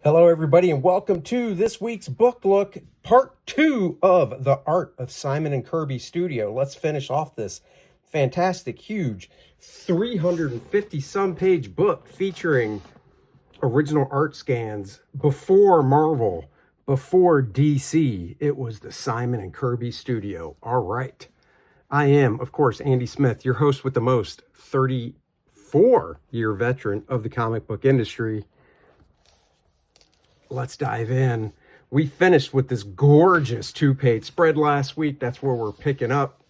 Hello, everybody, and welcome to this week's book look, part 2 of The Art of Simon and Kirby Studio. Let's finish off this fantastic, huge, 350-some page book featuring original art scans before Marvel, before DC. It was the Simon and Kirby Studio. All right. I am, of course, Andy Smith, your host with the most, 34-year veteran of the comic book industry. Let's dive in. We finished with this gorgeous 2-page spread last week. That's where we're picking up.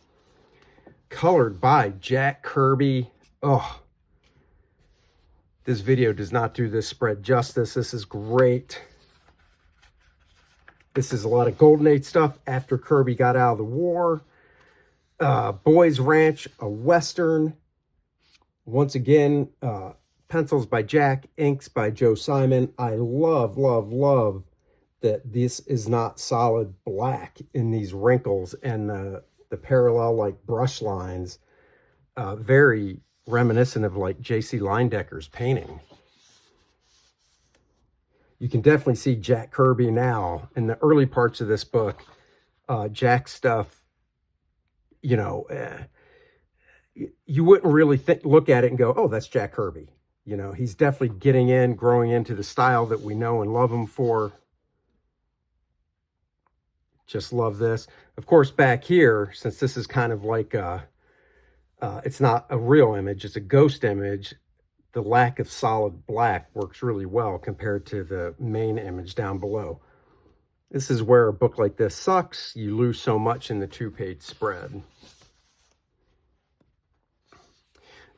Colored by Jack Kirby. Oh, this video does not do this spread justice. This is great. This is a lot of Golden Age stuff after Kirby got out of the war. Boys Ranch, a Western. Once again, pencils by Jack, inks by Joe Simon. I love, love, love that this is not solid black in these wrinkles and the parallel like brush lines. Very reminiscent of like J.C. Leindecker's painting. You can definitely see Jack Kirby now in the early parts of this book. Jack's stuff, you know, you wouldn't really look at it and go, oh, that's Jack Kirby. You know, he's definitely growing into the style that we know and love him for. Just love this. Of course, back here, since this is kind of like, it's not a real image, it's a ghost image, the lack of solid black works really well compared to the main image down below. This is where a book like this sucks. You lose so much in the 2-page spread.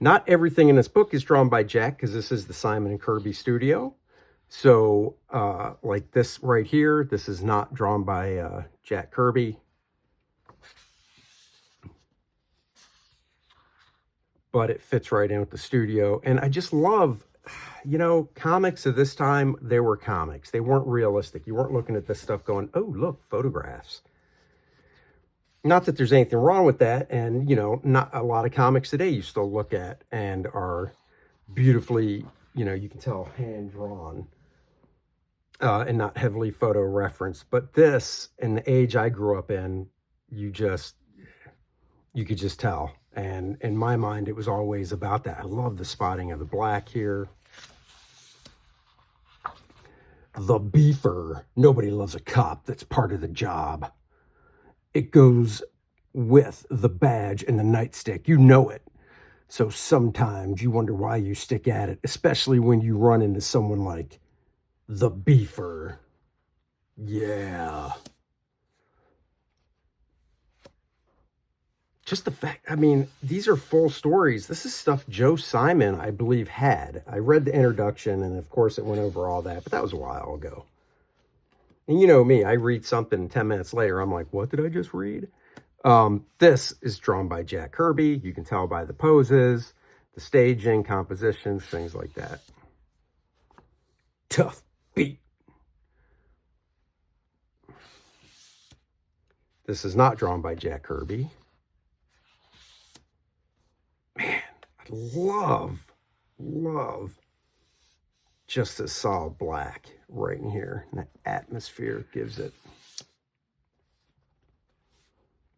Not everything in this book is drawn by Jack, because this is the Simon and Kirby Studio. So, like this right here, this is not drawn by Jack Kirby. But it fits right in with the studio. And I just love, you know, comics of this time, they were comics. They weren't realistic. You weren't looking at this stuff going, oh, look, photographs. Not that there's anything wrong with that, and, you know, not a lot of comics today you still look at and are beautifully, you know, you can tell hand-drawn and not heavily photo-referenced. But this, in the age I grew up in, you could just tell. And in my mind, it was always about that. I love the spotting of the black here. The beefer. Nobody loves a cop. That's part of the job. It goes with the badge and the nightstick. You know it. So sometimes you wonder why you stick at it, especially when you run into someone like the beefer. Yeah. Just the fact, I mean, these are full stories. This is stuff Joe Simon, I believe, had. I read the introduction, and of course it went over all that, but that was a while ago. And you know me, I read something 10 minutes later, I'm like, what did I just read? This is drawn by Jack Kirby. You can tell by the poses, the staging, compositions, things like that. Tough beat. This is not drawn by Jack Kirby. Man, I love just this solid black right in here. And that atmosphere gives it.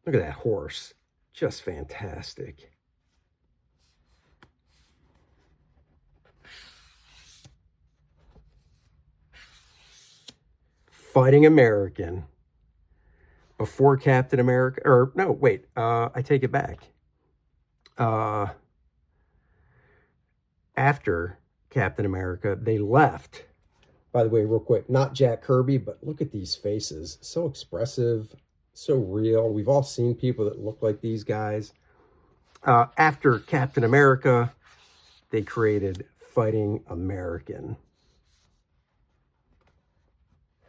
Look at that horse. Just fantastic. Fighting American. Before Captain America. Or, no, wait. I take it back. After Captain America, they left. By the way, real quick, not Jack Kirby, but look at these faces. So expressive, so real. We've all seen people that look like these guys. After Captain America, they created Fighting American.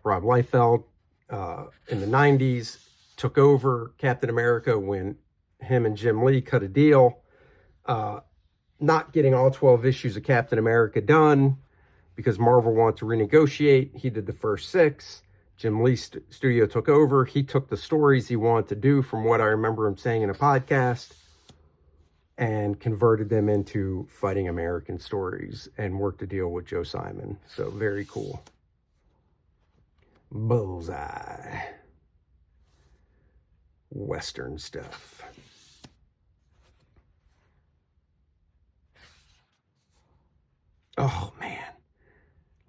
Rob Liefeld, in the 90s, took over Captain America when him and Jim Lee cut a deal. Not getting all 12 issues of Captain America done because Marvel wanted to renegotiate. He did the first 6. Jim Lee's studio took over. He took the stories he wanted to do, from what I remember him saying in a podcast, and converted them into Fighting American stories and worked a deal with Joe Simon. So very cool. Bullseye. Western stuff. Oh man,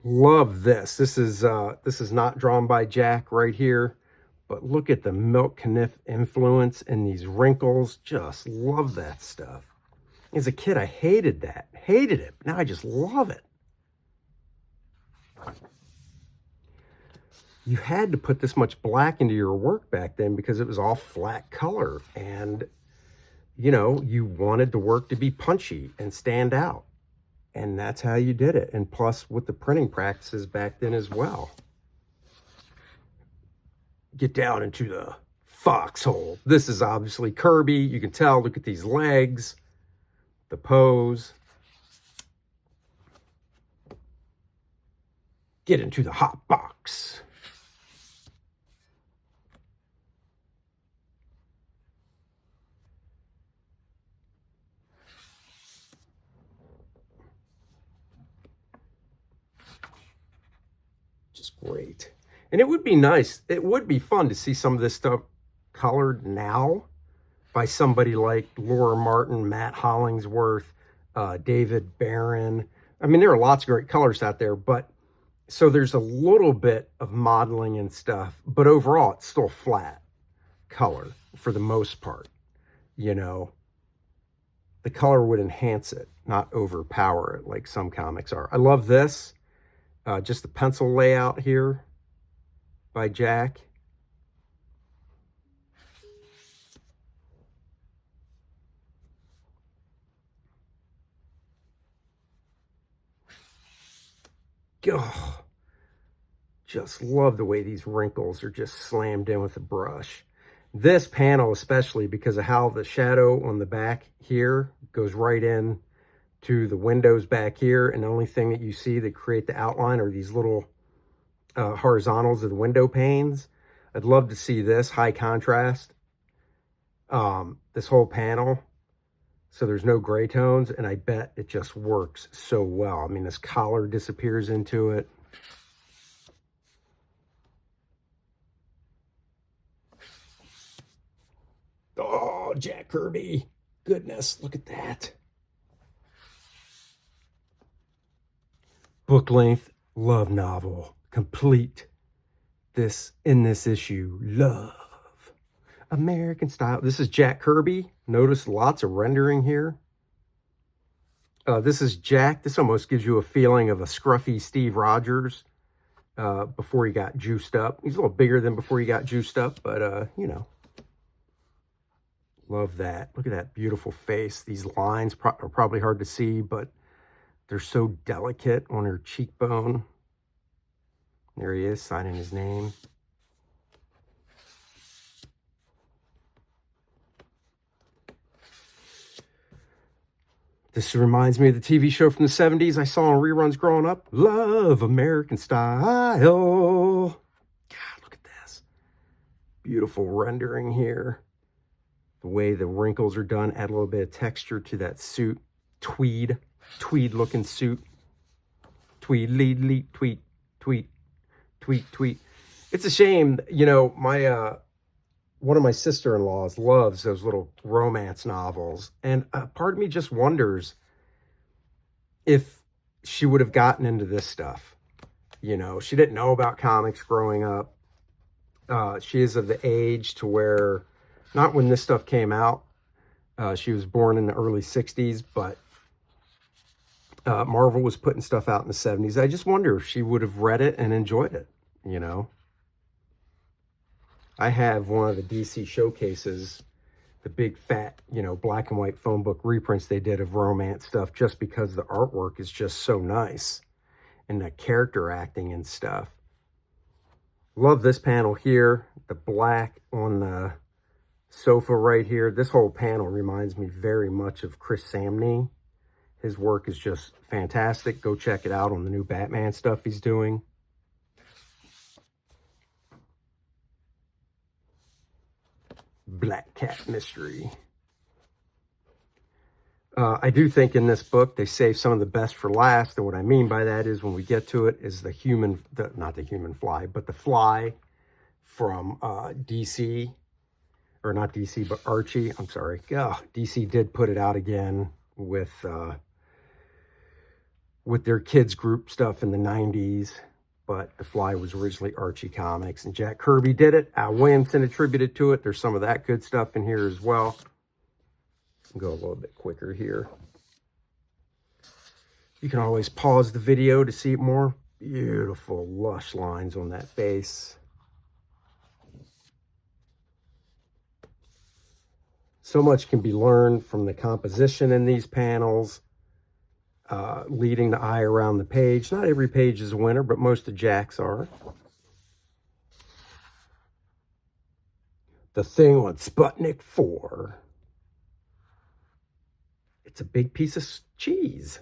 love this. This is not drawn by Jack right here, but look at the milk caniff influence and these wrinkles. Just love that stuff. As a kid, I hated that, hated it. Now I just love it. You had to put this much black into your work back then because it was all flat color, and you know, you wanted the work to be punchy and stand out. And that's how you did it. And plus with the printing practices back then as well. Get down into the foxhole. This is obviously Kirby. You can tell, look at these legs, the pose. Get into the hot box. Great. And it would be nice, it would be fun to see some of this stuff colored now by somebody like Laura Martin, Matt Hollingsworth, David Barron. I mean, there are lots of great colors out there, but so there's a little bit of modeling and stuff, but overall it's still flat color for the most part. You know, the color would enhance it, not overpower it like some comics are. I love this. Just the pencil layout here by Jack. Oh, just love the way these wrinkles are just slammed in with a brush. This panel especially because of how the shadow on the back here goes right in to the windows back here, and the only thing that you see that create the outline are these little horizontals of the window panes. I'd love to see this high contrast, this whole panel, so there's no gray tones, and I bet it just works so well. I mean, this collar disappears into it. Oh, Jack Kirby, goodness, look at that. Book length love novel, complete. This in this issue, love. American style. This is Jack Kirby. Notice lots of rendering here. This is Jack. This almost gives you a feeling of a scruffy Steve Rogers before he got juiced up. He's a little bigger than before he got juiced up, but you know. Love that. Look at that beautiful face. These lines are probably hard to see, but they're so delicate on her cheekbone. There he is, signing his name. This reminds me of the TV show from the 70s I saw on reruns growing up. Love, American Style. God, look at this. Beautiful rendering here. The way the wrinkles are done, add a little bit of texture to that suit. Tweed looking suit. Tweed, lead, lead, tweet, tweet, tweet, tweet. It's a shame, you know, my one of my sister-in-laws loves those little romance novels, and part of me just wonders if she would have gotten into this stuff. You know, she didn't know about comics growing up. She is of the age to where, not when this stuff came out, she was born in the early 60s, but Marvel was putting stuff out in the 70s. I just wonder if she would have read it and enjoyed it, you know. I have one of the DC showcases, the big fat, you know, black and white phone book reprints they did of romance stuff, just because the artwork is just so nice and the character acting and stuff. Love this panel here, the black on the sofa right here. This whole panel reminds me very much of Chris Samnee. His work is just fantastic. Go check it out on the new Batman stuff he's doing. Black Cat Mystery. I do think in this book, they save some of the best for last. And what I mean by that is when we get to it is not the human fly, but the fly from DC, or not DC, but Archie. I'm sorry. DC did put it out again with their kids group stuff in the 90s. But the fly was originally Archie Comics. And Jack Kirby did it. Al Williamson attributed to it. There's some of that good stuff in here as well. Go a little bit quicker here. You can always pause the video to see more beautiful lush lines on that face. So much can be learned from the composition in these panels, leading the eye around the page. Not every page is a winner, but most of Jack's are. The thing on Sputnik 4. It's a big piece of cheese.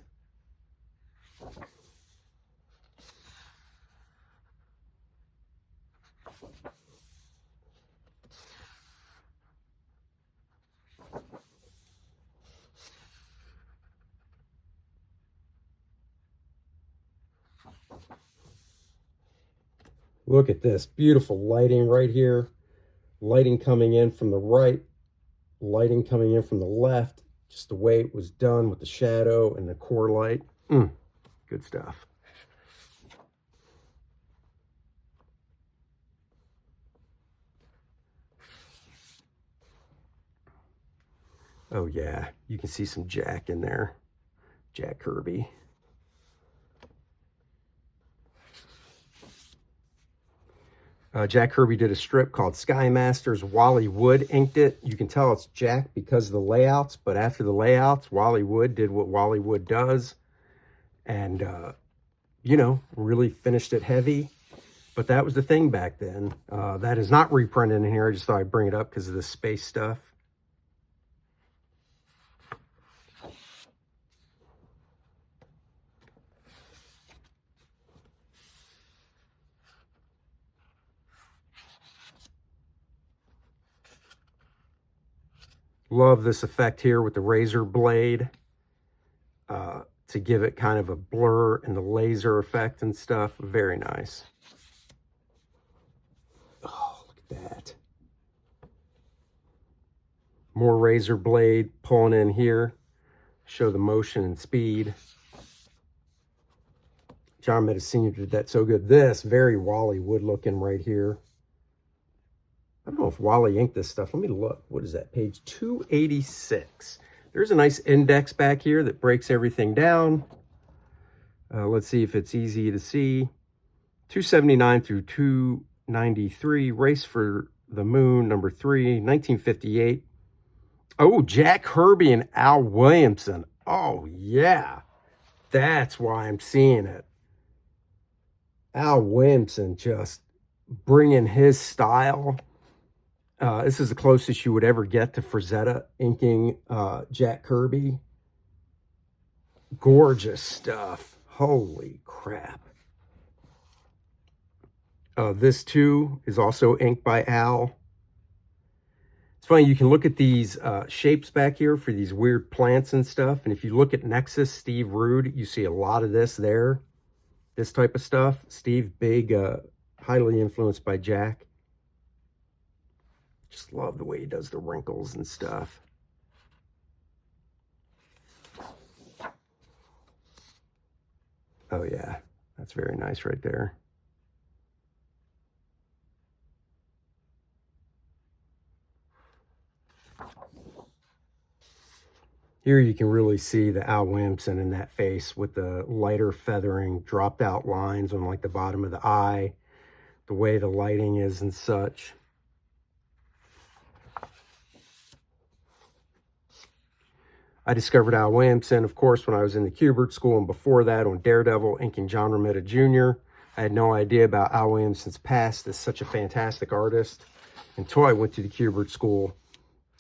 Look at this beautiful lighting right here. Lighting coming in from the right, lighting coming in from the left. Just the way it was done with the shadow and the core light. Good stuff. Oh yeah, you can see some Jack in there. Jack Kirby. Jack Kirby did a strip called Sky Masters. Wally Wood inked it. You can tell it's Jack because of the layouts, but after the layouts, Wally Wood did what Wally Wood does and, you know, really finished it heavy. But that was the thing back then. That is not reprinted in here. I just thought I'd bring it up because of the space stuff. Love this effect here with the razor blade to give it kind of a blur and the laser effect and stuff. Very nice. Oh, look at that. More razor blade pulling in here. Show the motion and speed. John Romita Sr. did that so good. This, very Wally Wood looking right here. I don't know if Wally inked this stuff. Let me look. What is that? Page 286. There's a nice index back here that breaks everything down. Let's see if it's easy to see. 279 through 293. Race for the Moon, number 3, 1958. Oh, Jack Kirby and Al Williamson. Oh, yeah. That's why I'm seeing it. Al Williamson just bringing his style. This is the closest you would ever get to Frazetta inking Jack Kirby. Gorgeous stuff. Holy crap. This too is also inked by Al. It's funny, you can look at these shapes back here for these weird plants and stuff. And if you look at Nexus, Steve Rude, you see a lot of this there. This type of stuff. Steve, big, highly influenced by Jack. Just love the way he does the wrinkles and stuff. Oh yeah, that's very nice right there. Here you can really see the Al Williamson in that face with the lighter feathering, dropped out lines on like the bottom of the eye, the way the lighting is and such. I discovered Al Williamson, of course, when I was in the Kubert School, and before that on Daredevil, inking John Romita Jr. I had no idea about Al Williamson's past as such a fantastic artist until I went to the Kubert School.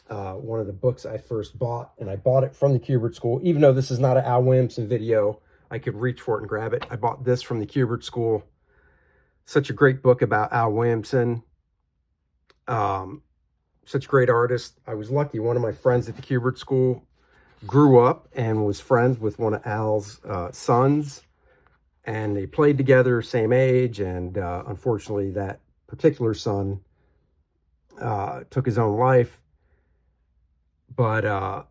One of the books I first bought, and I bought it from the Kubert School, even though this is not an Al Williamson video, I could reach for it and grab it. I bought this from the Kubert School. Such a great book about Al Williamson. Such a great artist. I was lucky. One of my friends at the Kubert School grew up and was friends with one of Al's sons, and they played together, same age, and unfortunately that particular son took his own life. But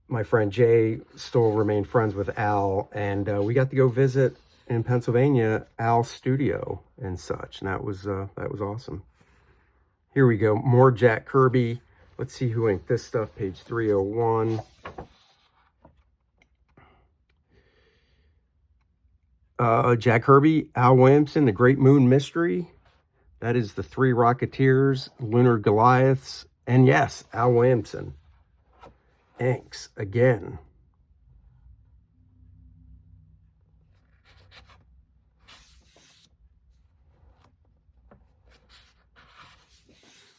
my friend Jay still remained friends with Al, and we got to go visit in Pennsylvania Al's studio and such, and that was awesome. Here we go, more Jack Kirby. Let's see who inked this stuff. Page 301. Jack Kirby, Al Williamson, The Great Moon Mystery. That is the Three Rocketeers, Lunar Goliaths, and yes, Al Williamson inks again.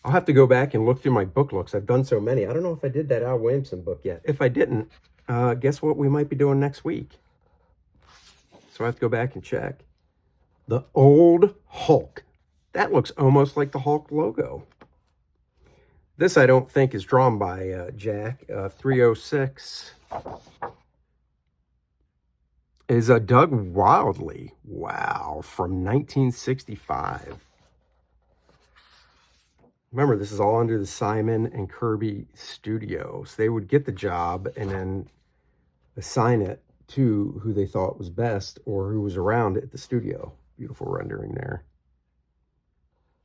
I'll have to go back and look through my book looks. I've done so many. I don't know if I did that Al Williamson book yet. If I didn't, guess what we might be doing next week? So I have to go back and check. The Old Hulk. That looks almost like the Hulk logo. This I don't think is drawn by Jack. 306 is Doug Wildley. Wow, from 1965. Remember, this is all under the Simon and Kirby Studio. So they would get the job and then assign it to who they thought was best or who was around at the studio. Beautiful rendering there.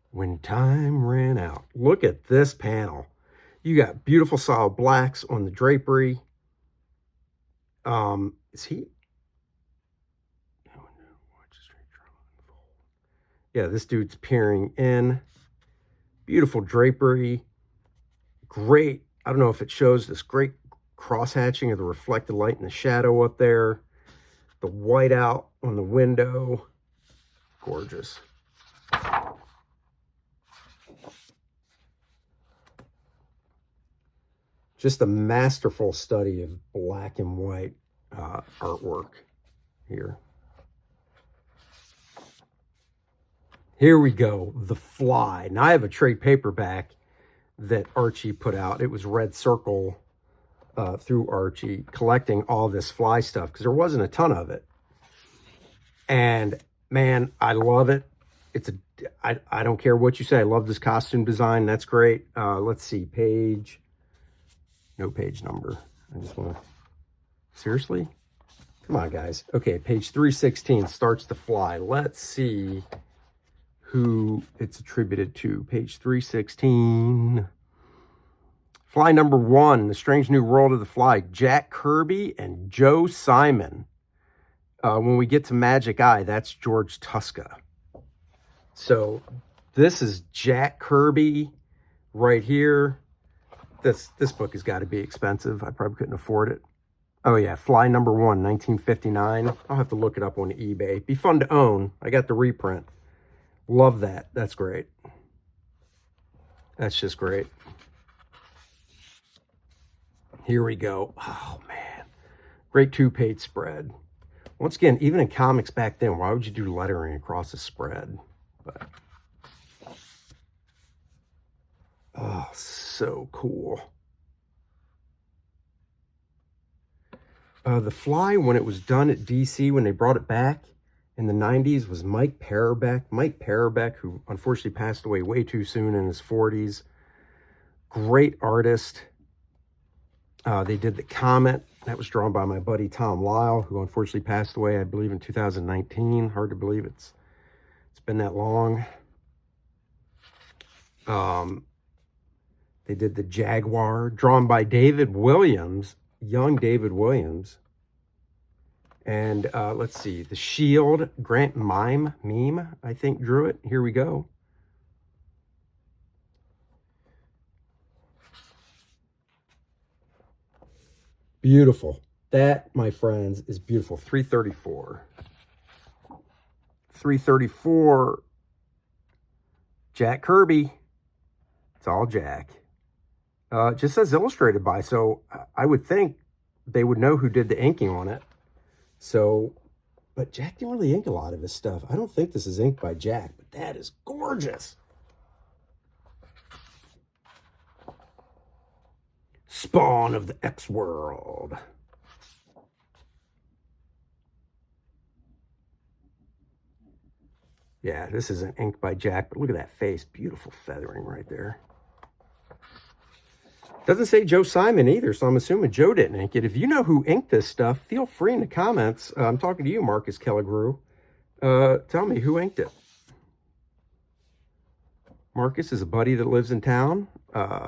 When Time Ran Out. Look at this panel. You got beautiful solid blacks on the drapery. Is he? Yeah, this dude's peering in. Beautiful drapery. Great. I don't know if it shows this great cross-hatching of the reflected light and the shadow up there. The white out on the window. Gorgeous. Just a masterful study of black and white artwork here. Here we go, The Fly. Now I have a trade paperback that Archie put out. It was Red Circle through Archie, collecting all this Fly stuff because there wasn't a ton of it. And man, I love it. It's I don't care what you say. I love this costume design. That's great. Let's see, page. No page number. I just want to... Seriously? Come on, guys. Okay, page 316 starts The Fly. Let's see who it's attributed to. Page 316. Fly number 1, The Strange New World of the Fly. Jack Kirby and Joe Simon. When we get to Magic Eye, that's George Tuska. So this is Jack Kirby right here. This book has got to be expensive. I probably couldn't afford it. Oh yeah, Fly number 1, 1959. I'll have to look it up on eBay. Be fun to own. I got the reprint. Love that. That's great. That's just great. Here we go. Oh man, great 2-page spread. Once again, even in comics back then, why would you do lettering across a spread? But oh, so cool. The Fly, when it was done at DC, when they brought it back in the 90s, was Mike Parobeck. Mike Parobeck, who unfortunately passed away way too soon in his 40s. Great artist. They did The Comet. That was drawn by my buddy Tom Lyle, who unfortunately passed away, I believe, in 2019. Hard to believe it's been that long. They did The Jaguar, drawn by David Williams, young David Williams. And let's see, The Shield, Grant Meme, I think, drew it. Here we go. Beautiful. That, my friends, is beautiful. 334. 334. Jack Kirby. It's all Jack. It just says illustrated by, so I would think they would know who did the inking on it. So, but Jack didn't really ink a lot of his stuff. I don't think this is inked by Jack, but that is gorgeous. Spawn of the X-World. Yeah, this isn't inked by Jack, but look at that face. Beautiful feathering right there. Doesn't say Joe Simon either, so I'm assuming Joe didn't ink it. If you know who inked this stuff, feel free in the comments. I'm talking to you, Marcus Kelligrew. Tell me who inked it. Marcus is a buddy that lives in town.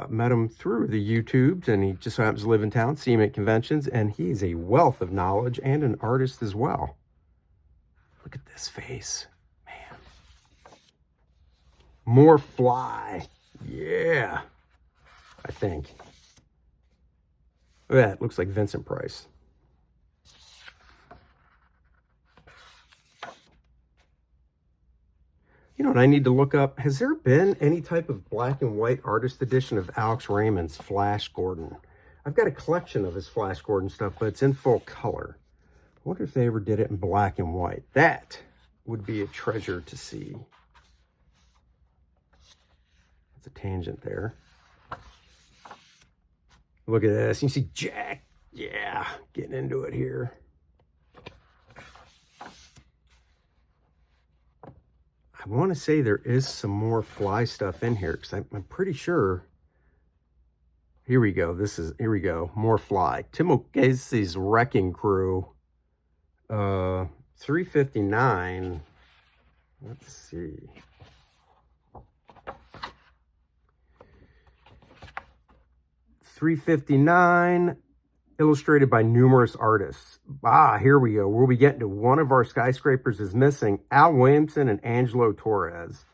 Met him through the YouTubes, and he just happens to live in town, see him at conventions, and he is a wealth of knowledge and an artist as well. Look at this face, man. More fly. Yeah, I think. Look at that, looks like Vincent Price. You know what I need to look up? Has there been any type of black and white artist edition of Alex Raymond's Flash Gordon? I've got a collection of his Flash Gordon stuff, but it's in full color. I wonder if they ever did it in black and white. That would be a treasure to see. That's a tangent there. Look at this. You see Jack. Yeah, getting into it here. I want to say there is some more fly stuff in here because I'm pretty sure. Here we go. Here we go. More fly. Tim O'Casey's Wrecking Crew. 359. Let's see. $359, illustrated by numerous artists. Here we go. We'll be getting to One of Our Skyscrapers is Missing, Al Williamson and Angelo Torres.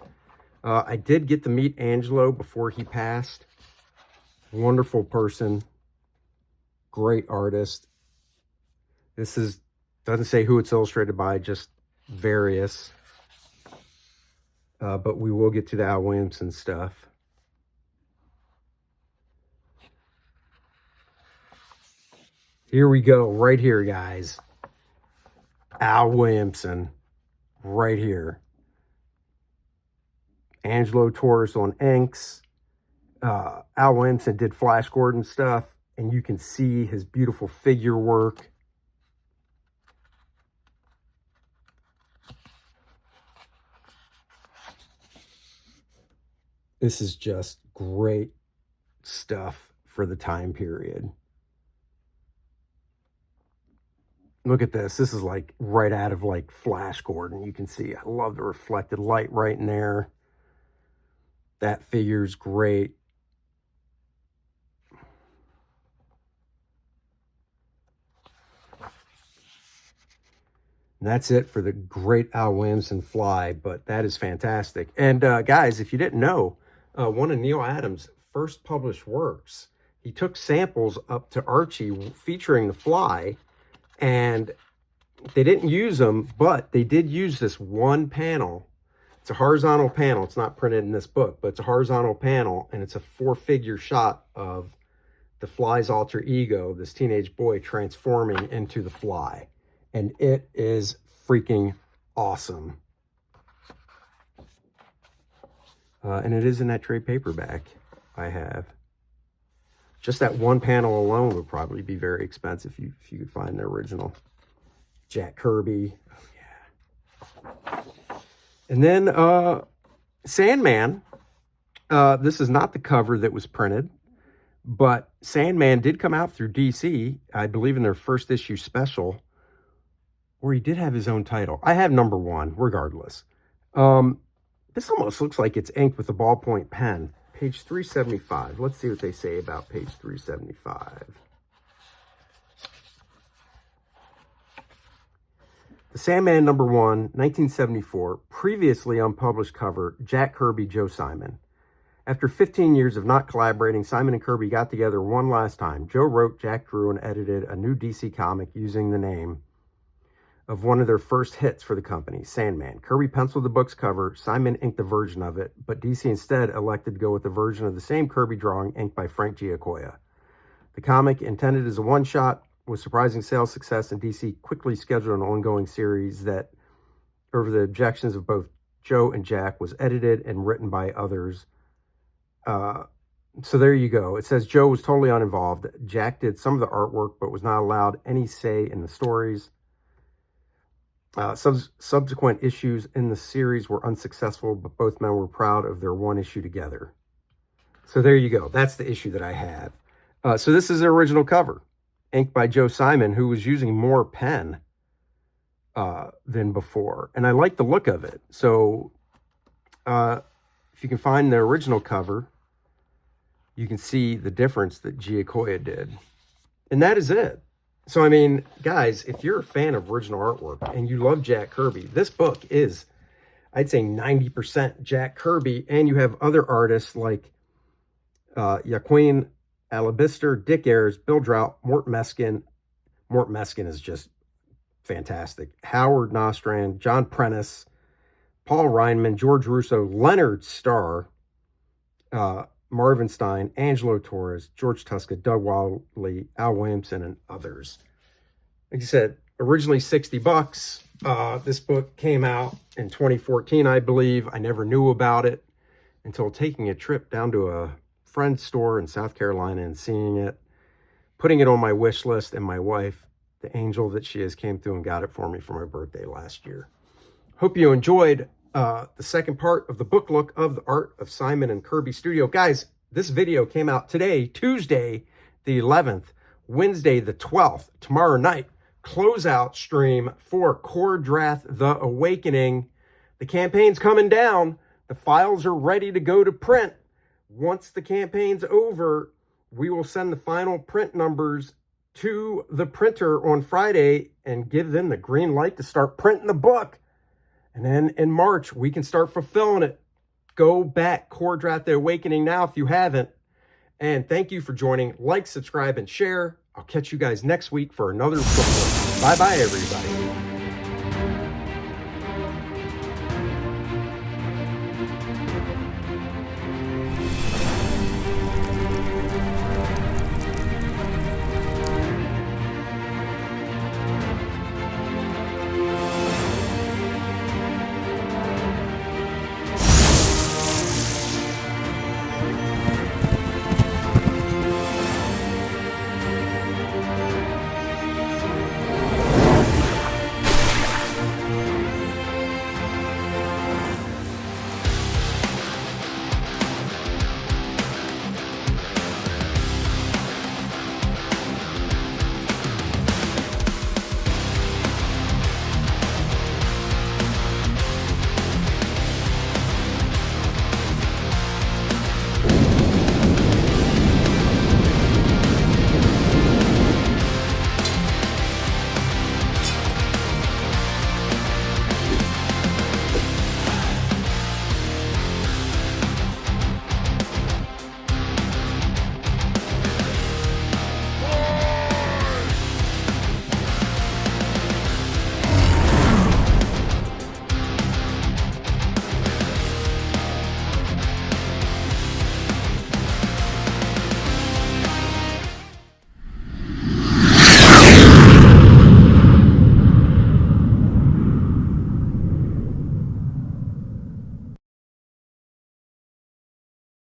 I did get to meet Angelo before he passed. Wonderful person. Great artist. This doesn't say who it's illustrated by, just various. But we will get to the Al Williamson stuff. Here we go, right here, guys. Al Williamson, right here. Angelo Torres on inks. Al Williamson did Flash Gordon stuff, and you can see his beautiful figure work. This is just great stuff for the time period. Look at this. This is like right out of like Flash Gordon. You can see, I love the reflected light right in there. That figure's great. And that's it for the great Al Williamson fly, but that is fantastic. And guys, if you didn't know, one of Neil Adams' first published works, he took samples up to Archie featuring the fly, and they didn't use them, but they did use this one panel. It's a horizontal panel. It's not printed in this book, but it's a horizontal panel, and it's a 4-figure shot of the fly's alter ego, this teenage boy transforming into the fly. And it is freaking awesome. And it is in that trade paperback I have. Just that one panel alone would probably be very expensive if you could find the original. Jack Kirby. Oh, yeah. And then Sandman. This is not the cover that was printed, but Sandman did come out through DC, I believe in their first issue special, where he did have his own title. I have number 1, regardless. This almost looks like it's inked with a ballpoint pen. Page 375. Let's see what they say about page 375. The Sandman number 1, 1974, previously unpublished cover, Jack Kirby, Joe Simon. After 15 years of not collaborating, Simon and Kirby got together one last time. Joe wrote, Jack drew, and edited a new DC comic using the name of one of their first hits for the company, Sandman. Kirby penciled the book's cover, Simon inked a version of it, but DC instead elected to go with a version of the same Kirby drawing inked by Frank Giacoia. The comic, intended as a one-shot, was surprising sales success, and DC quickly scheduled an ongoing series that, over the objections of both Joe and Jack, was edited and written by others. So there you go. It says Joe was totally uninvolved. Jack did some of the artwork, but was not allowed any say in the stories. Subsequent issues in the series were unsuccessful, but both men were proud of their one issue together. So there you go. That's the issue that I have. So this is the original cover, inked by Joe Simon, who was using more pen than before. And I like the look of it. So if you can find the original cover, you can see the difference that Giacoya did. And that is it. So, I mean, guys, if you're a fan of original artwork and you love Jack Kirby, this book is, I'd say 90% Jack Kirby. And you have other artists like Joaquin Alabister, Dick Ayers, Bill Drought, Mort Meskin. Mort Meskin is just fantastic. Howard Nostrand, John Prentice, Paul Reinman, George Russo, Leonard Starr, Marvin Stein, Angelo Torres, George Tuska, Doug Wildley, Al Williamson, and others. Like I said, originally $60. This book came out in 2014, I believe. I never knew about it until taking a trip down to a friend's store in South Carolina and seeing it, putting it on my wish list, and my wife, the angel that she is, came through and got it for me for my birthday last year. Hope you enjoyed the second part of the book look of the art of Simon and Kirby Studio. Guys, this video came out today, Tuesday the 11th, Wednesday the 12th. Tomorrow night, closeout stream for Kordrath the Awakening. The campaign's coming down. The files are ready to go to print. Once the campaign's over, we will send the final print numbers to the printer on Friday and give them the green light to start printing the book. And then in March, we can start fulfilling it. Go back, Kordrath the Awakening now if you haven't. And thank you for joining. Like, subscribe, and share. I'll catch you guys next week for another book. Bye-bye, everybody.